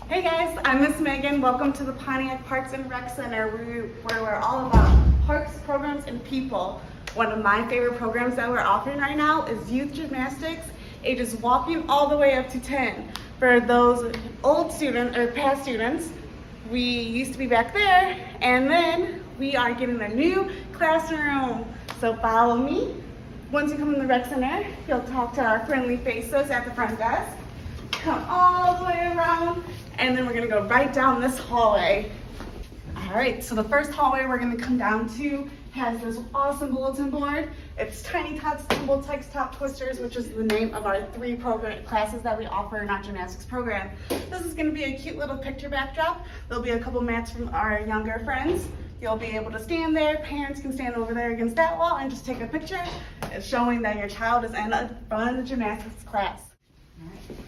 Hey guys, I'm Miss Megan. Welcome to the Pontiac Parks and Rec Center where we're all about parks, programs, and people. One of my favorite programs that we're offering right now is youth gymnastics, ages walking all the way up to 10. For those old students or past students, we used to be back there, and then we are getting a new classroom. So follow me. Once you come in the rec center, you'll talk to our friendly faces at the front desk. Come all the way around, and then we're gonna go right down this hallway. All right, so the first hallway we're gonna come down to has this awesome bulletin board. It's Tiny Tots, Tumble Tykes, Top Twisters, which is the name of our 3 program classes that we offer in our gymnastics program. This is gonna be a cute little picture backdrop. There'll be a couple mats from our younger friends. You'll be able to stand there. Parents can stand over there against that wall and just take a picture. It's showing that your child is in a fun gymnastics class.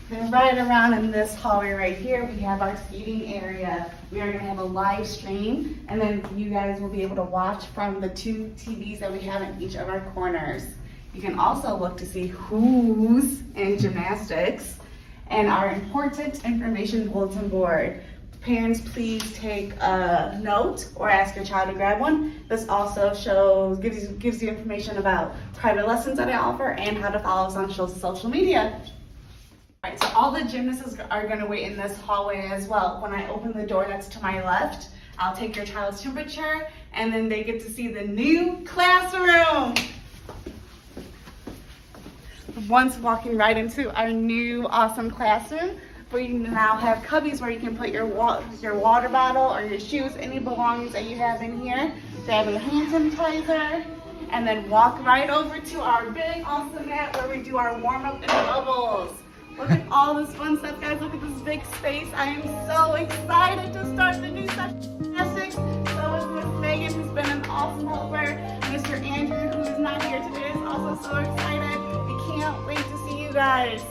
Then right around in this hallway right here, we have our seating area. We are going to have a live stream, and then you guys will be able to watch from the 2 TVs that we have in each of our corners. You can also look to see who's in gymnastics and our important information bulletin board. Parents, please take a note or ask your child to grab one. This also gives you information about private lessons that I offer and how to follow us on social media. All right, so all the gymnasts are going to wait in this hallway as well. When I open the door that's to my left, I'll take your child's temperature, and then they get to see the new classroom. Once walking right into our new awesome classroom, we now have cubbies where you can put your water bottle or your shoes, any belongings that you have in here. Grab a hand sanitizer, and then walk right over to our big awesome mat where we do our warm-up and bubbles. Look at all this fun stuff, guys. Look at this big space. I am so excited to start the new session of gymnastics. So is Miss Megan, who's been an awesome helper. Mr. Andrew, who is not here today, is also so excited. We can't wait to see you guys.